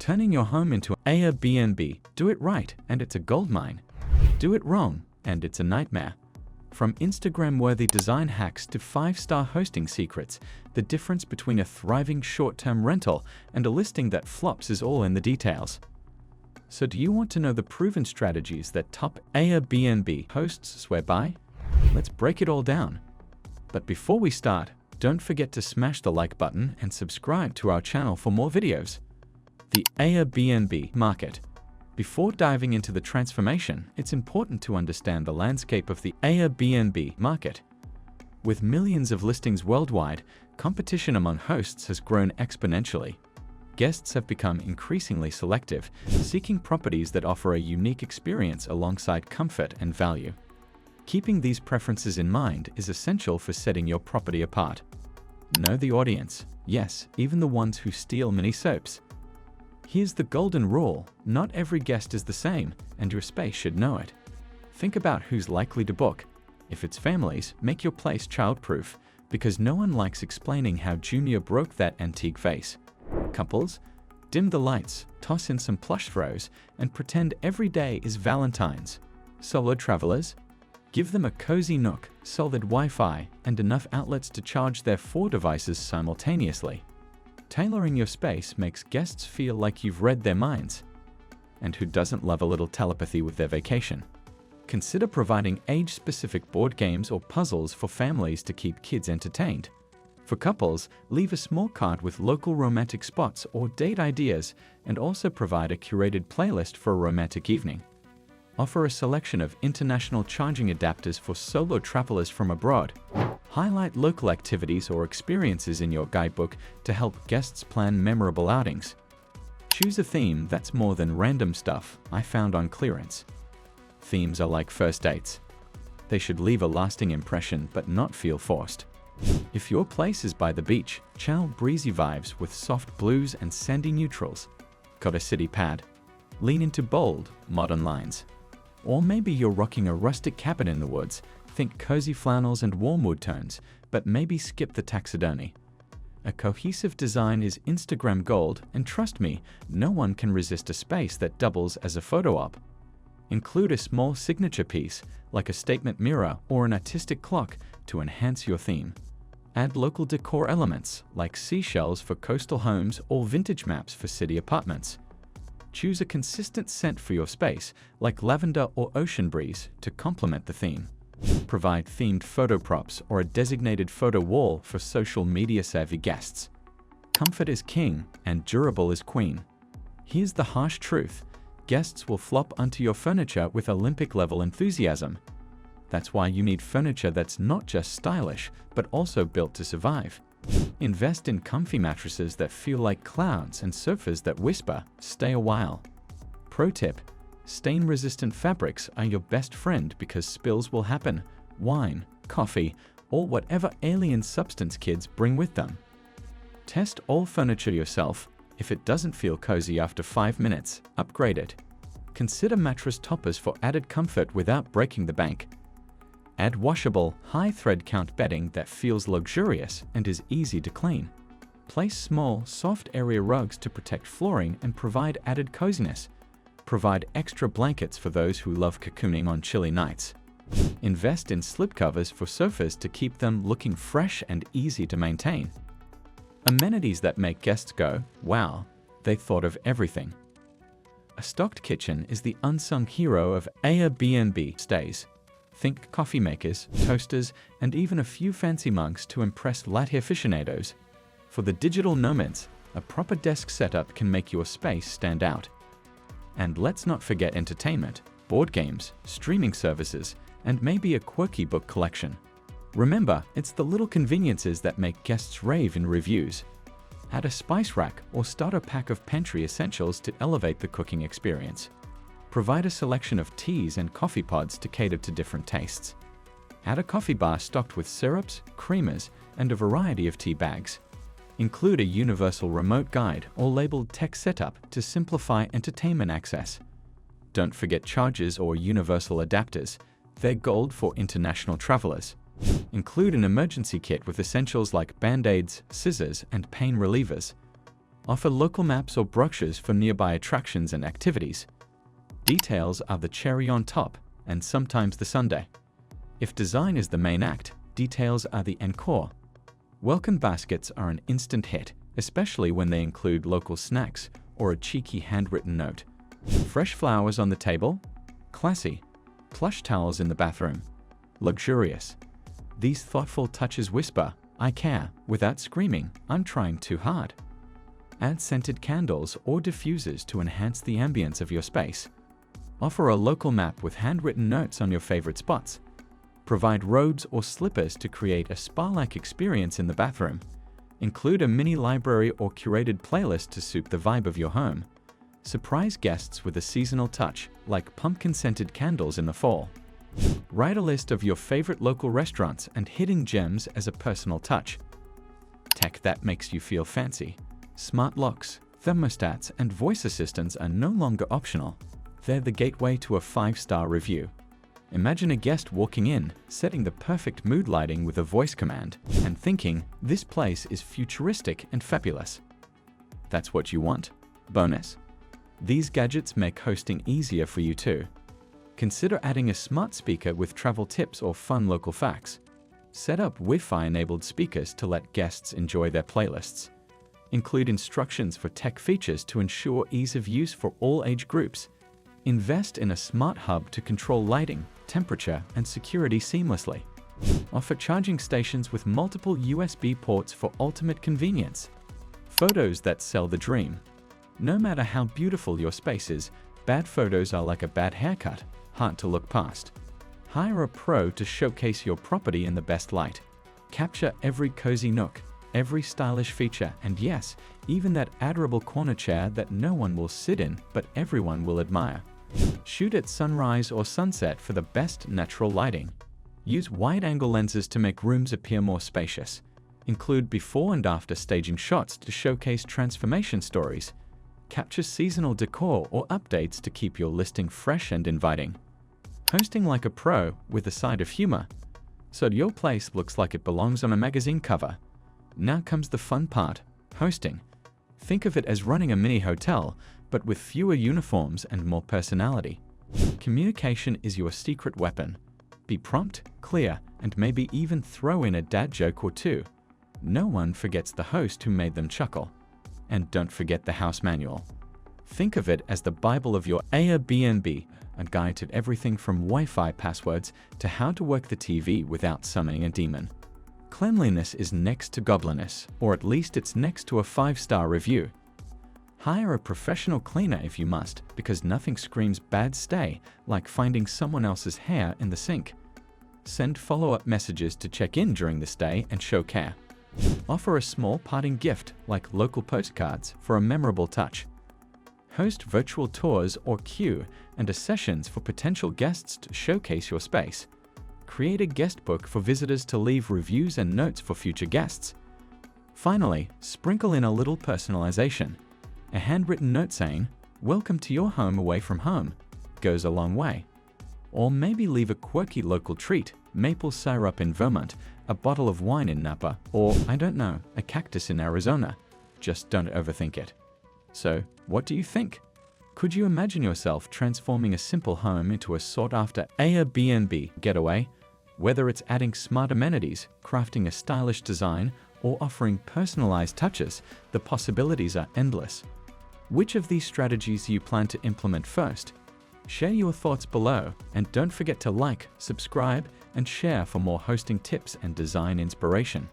Turning your home into an Airbnb. Do it right, and it's a goldmine. Do it wrong, and it's a nightmare. From Instagram-worthy design hacks to 5-star hosting secrets, the difference between a thriving short-term rental and a listing that flops is all in the details. So do you want to know the proven strategies that top Airbnb hosts swear by? Let's break it all down. But before we start, don't forget to smash the like button and subscribe to our channel for more videos. The Airbnb market. Before diving into the transformation, it's important to understand the landscape of the Airbnb market. With millions of listings worldwide, competition among hosts has grown exponentially. Guests have become increasingly selective, seeking properties that offer a unique experience alongside comfort and value. Keeping these preferences in mind is essential for setting your property apart. Know the audience. Yes, even the ones who steal mini soaps. Here's the golden rule: not every guest is the same, and your space should know it. Think about who's likely to book. If it's families, make your place childproof, because no one likes explaining how Junior broke that antique vase. Couples, dim the lights, toss in some plush throws, and pretend every day is Valentine's. Solo travelers, give them a cozy nook, solid Wi-Fi, and enough outlets to charge their 4 devices simultaneously. Tailoring your space makes guests feel like you've read their minds. And who doesn't love a little telepathy with their vacation? Consider providing age-specific board games or puzzles for families to keep kids entertained. For couples, leave a small cart with local romantic spots or date ideas, and also provide a curated playlist for a romantic evening. Offer a selection of international charging adapters for solo travelers from abroad. Highlight local activities or experiences in your guidebook to help guests plan memorable outings. Choose a theme that's more than random stuff I found on clearance. Themes are like first dates. They should leave a lasting impression but not feel forced. If your place is by the beach, channel breezy vibes with soft blues and sandy neutrals. Got a city pad? Lean into bold, modern lines. Or maybe you're rocking a rustic cabin in the woods. Think cozy flannels and warm wood tones, but maybe skip the taxidermy. A cohesive design is Instagram gold, and trust me, no one can resist a space that doubles as a photo op. Include a small signature piece, like a statement mirror or an artistic clock, to enhance your theme. Add local decor elements, like seashells for coastal homes or vintage maps for city apartments. Choose a consistent scent for your space, like lavender or ocean breeze, to complement the theme. Provide themed photo props or a designated photo wall for social media-savvy guests. Comfort is king and durable is queen. Here's the harsh truth: guests will flop onto your furniture with Olympic-level enthusiasm. That's why you need furniture that's not just stylish, but also built to survive. Invest in comfy mattresses that feel like clouds and sofas that whisper, "Stay a while." Pro tip: stain-resistant fabrics are your best friend because spills will happen. Wine, coffee, or whatever alien substance kids bring with them. Test all furniture yourself. If it doesn't feel cozy after 5 minutes, upgrade it. Consider mattress toppers for added comfort without breaking the bank. Add washable, high thread count bedding that feels luxurious and is easy to clean. Place small, soft area rugs to protect flooring and provide added coziness. Provide extra blankets for those who love cocooning on chilly nights. Invest in slipcovers for sofas to keep them looking fresh and easy to maintain. Amenities that make guests go, "Wow, they thought of everything." A stocked kitchen is the unsung hero of Airbnb stays. Think coffee makers, toasters, and even a few fancy mugs to impress latte aficionados. For the digital nomads, a proper desk setup can make your space stand out. And let's not forget entertainment, board games, streaming services, and maybe a quirky book collection. Remember, it's the little conveniences that make guests rave in reviews. Add a spice rack or starter pack of pantry essentials to elevate the cooking experience. Provide a selection of teas and coffee pods to cater to different tastes. Add a coffee bar stocked with syrups, creamers, and a variety of tea bags. Include a universal remote guide or labeled tech setup to simplify entertainment access. Don't forget chargers or universal adapters. They're gold for international travelers. Include an emergency kit with essentials like band-aids, scissors, and pain relievers. Offer local maps or brochures for nearby attractions and activities. Details are the cherry on top, and sometimes the sundae. If design is the main act, details are the encore. Welcome baskets are an instant hit, especially when they include local snacks or a cheeky handwritten note. Fresh flowers on the table? Classy. Plush towels in the bathroom? Luxurious. These thoughtful touches whisper, "I care," without screaming, "I'm trying too hard." Add scented candles or diffusers to enhance the ambience of your space. Offer a local map with handwritten notes on your favorite spots. Provide robes or slippers to create a spa-like experience in the bathroom. Include a mini library or curated playlist to suit the vibe of your home. Surprise guests with a seasonal touch, like pumpkin-scented candles in the fall. Write a list of your favorite local restaurants and hidden gems as a personal touch. Tech that makes you feel fancy. Smart locks, thermostats, and voice assistants are no longer optional. They're the gateway to a 5-star review. Imagine a guest walking in, setting the perfect mood lighting with a voice command, and thinking, "This place is futuristic and fabulous." That's what you want? Bonus. These gadgets make hosting easier for you too. Consider adding a smart speaker with travel tips or fun local facts. Set up Wi-Fi-enabled speakers to let guests enjoy their playlists. Include instructions for tech features to ensure ease of use for all age groups. Invest in a smart hub to control lighting, temperature, and security seamlessly. Offer charging stations with multiple USB ports for ultimate convenience. Photos that sell the dream. No matter how beautiful your space is, bad photos are like a bad haircut, hard to look past. Hire a pro to showcase your property in the best light. Capture every cozy nook, every stylish feature, and yes, even that adorable corner chair that no one will sit in but everyone will admire. Shoot at sunrise or sunset for the best natural lighting. Use wide-angle lenses to make rooms appear more spacious. Include before and after staging shots to showcase transformation stories. Capture seasonal decor or updates to keep your listing fresh and inviting. Hosting like a pro with a side of humor, so your place looks like it belongs on a magazine cover. Now comes the fun part, hosting. Think of it as running a mini hotel, but with fewer uniforms and more personality. Communication is your secret weapon. Be prompt, clear, and maybe even throw in a dad joke or two. No one forgets the host who made them chuckle. And don't forget the house manual. Think of it as the Bible of your Airbnb, a guide to everything from Wi-Fi passwords to how to work the TV without summoning a demon. Cleanliness is next to godliness, or at least it's next to a 5-star review. Hire a professional cleaner if you must, because nothing screams bad stay like finding someone else's hair in the sink. Send follow-up messages to check in during the stay and show care. Offer a small parting gift like local postcards for a memorable touch. Host virtual tours or queue and sessions for potential guests to showcase your space. Create a guest book for visitors to leave reviews and notes for future guests. Finally, sprinkle in a little personalization. A handwritten note saying, "Welcome to your home away from home," goes a long way. Or maybe leave a quirky local treat, maple syrup in Vermont, a bottle of wine in Napa, or, I don't know, a cactus in Arizona. Just don't overthink it. So, what do you think? Could you imagine yourself transforming a simple home into a sought-after Airbnb getaway? Whether it's adding smart amenities, crafting a stylish design, or offering personalized touches, the possibilities are endless. Which of these strategies do you plan to implement first? Share your thoughts below, and don't forget to like, subscribe, and share for more hosting tips and design inspiration.